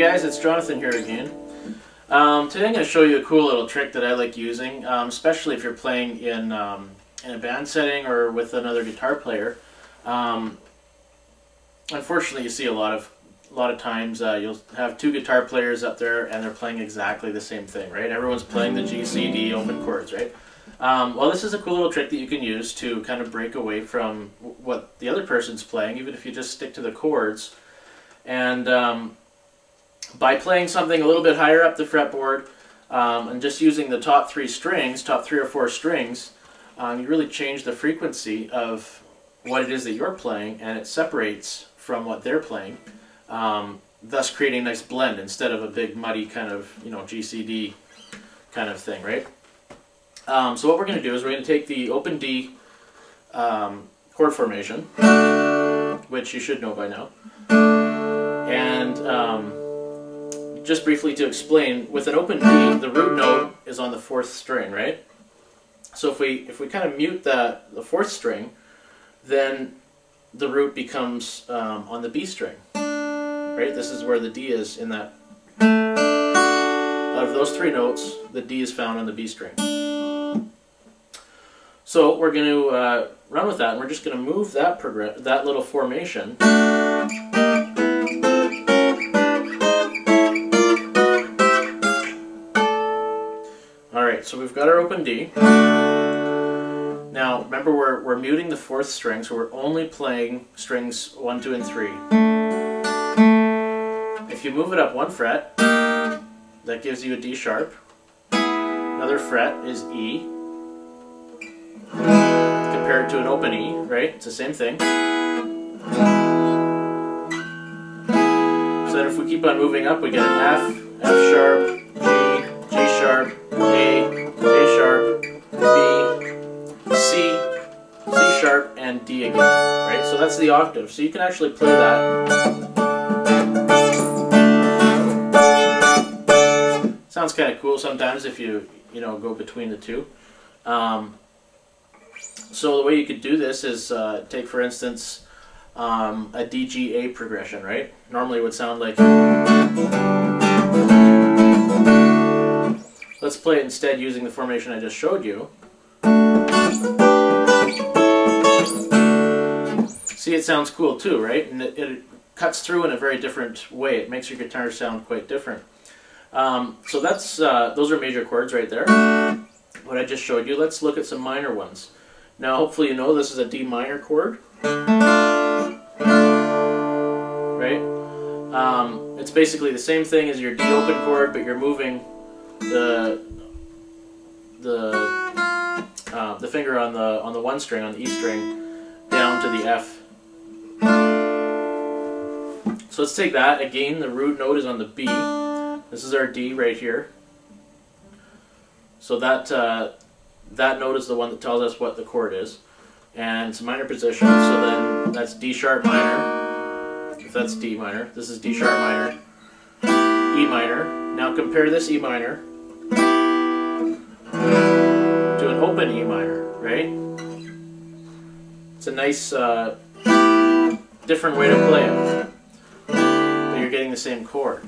guys, it's Jonathan here again. Today I'm going to show you a cool little trick that I like using, especially if you're playing in a band setting or with another guitar player. Unfortunately, you see a lot of times you'll have two guitar players up there and they're playing exactly the same thing, right? Everyone's playing the G, C, D open chords, right? Well, this is a cool little trick that you can use to kind of break away from what the other person's playing, even if you just stick to the chords. And by playing something a little bit higher up the fretboard and just using the top three or four strings, you really change the frequency of what it is that you're playing, and it separates from what they're playing, thus creating a nice blend instead of a big muddy kind of, G, C, D kind of thing, right? So what we're going to do is we're going to take the open D chord formation, which you should know by now, and just briefly to explain, with an open D, the root note is on the fourth string, right? So if we kind of mute the fourth string, then the root becomes on the B string, right? This is where the D is in that. Out of those three notes, the D is found on the B string. So we're going to run with that, and we're just going to move that little formation. Alright, so we've got our open D. Now, remember we're muting the fourth string, so we're only playing strings 1, 2, and 3. If you move it up one fret, that gives you a D sharp. Another fret is E. Compared to an open E, right? It's the same thing. So then if we keep on moving up, we get an F, F sharp, G, G sharp, A sharp, B, C, C sharp, and D again, right? So that's the octave. So you can actually play that. Sounds kind of cool sometimes if you go between the two. So the way you could do this is take, for instance, a D-G-A progression, right? Normally it would sound like... Let's play it instead using the formation I just showed you. See, it sounds cool too, right? And it cuts through in a very different way. It makes your guitar sound quite different. So that's those are major chords right there. What I just showed you. Let's look at some minor ones. Now, hopefully you know this is a D minor chord, right? It's basically the same thing as your D open chord, but you're moving the finger on the one string, on the E string, down to the F. So let's take that again. The root note is on the B. This is our D right here. So that note is the one that tells us what the chord is, and it's a minor position. So then that's D sharp minor. If that's D minor, this is D sharp minor, E minor. Now compare this E minor to an open E minor, right? It's a nice different way to play it, but you're getting the same chord.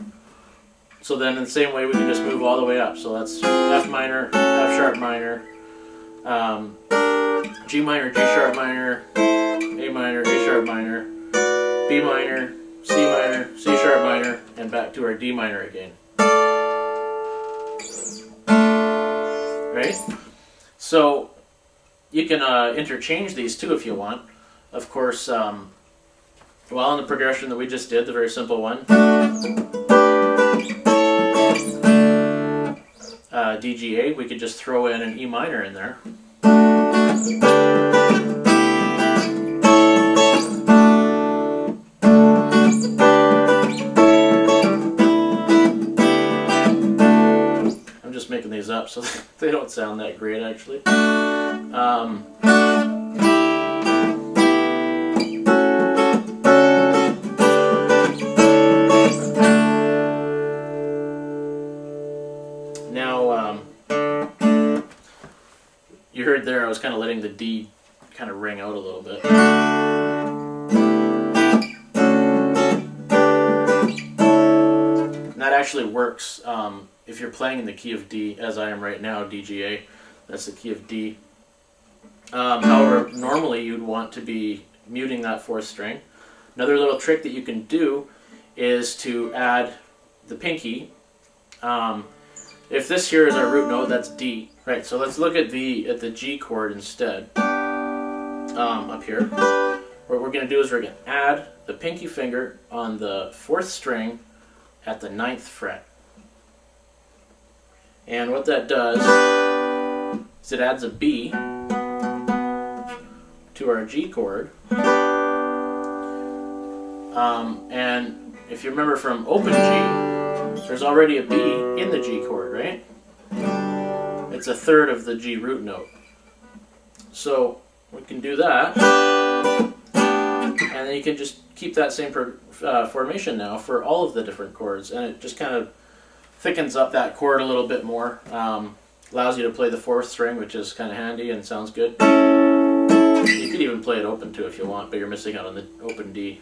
So then in the same way we can just move all the way up. So that's F minor, F sharp minor, G minor, G sharp minor, A minor, A sharp minor, B minor, C sharp minor, and back to our D minor again. Right? So you can interchange these two if you want. Of course, well, in the progression that we just did, the very simple one, D-G-A, we could just throw in an E minor in there. I'm just making these up, so they don't sound that great, actually. You heard there I was kind of letting the D kind of ring out a little bit. actually works if you're playing in the key of D, as I am right now, DGA. That's the key of D. However, normally you'd want to be muting that fourth string. Another little trick that you can do is to add the pinky. If this here is our root note, that's D, right? So let's look at the G chord instead. Up here, what we're going to do is we're going to add the pinky finger on the fourth string at the 9th fret. And what that does is it adds a B to our G chord. And if you remember from open G, there's already a B in the G chord, right? It's a third of the G root note. So we can do that, and then you can just keep that same formation now for all of the different chords, and it just kind of thickens up that chord a little bit more. Allows you to play the fourth string, which is kind of handy and sounds good. You could even play it open too if you want, but you're missing out on the open D.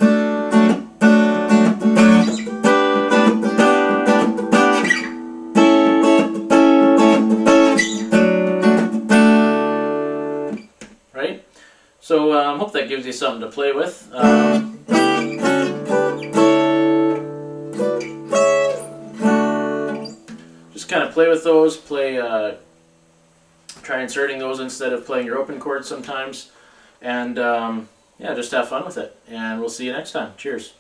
Right? So I hope that gives you something to play with. Just kind of play with those, try inserting those instead of playing your open chords sometimes, and yeah, just have fun with it, and we'll see you next time. Cheers.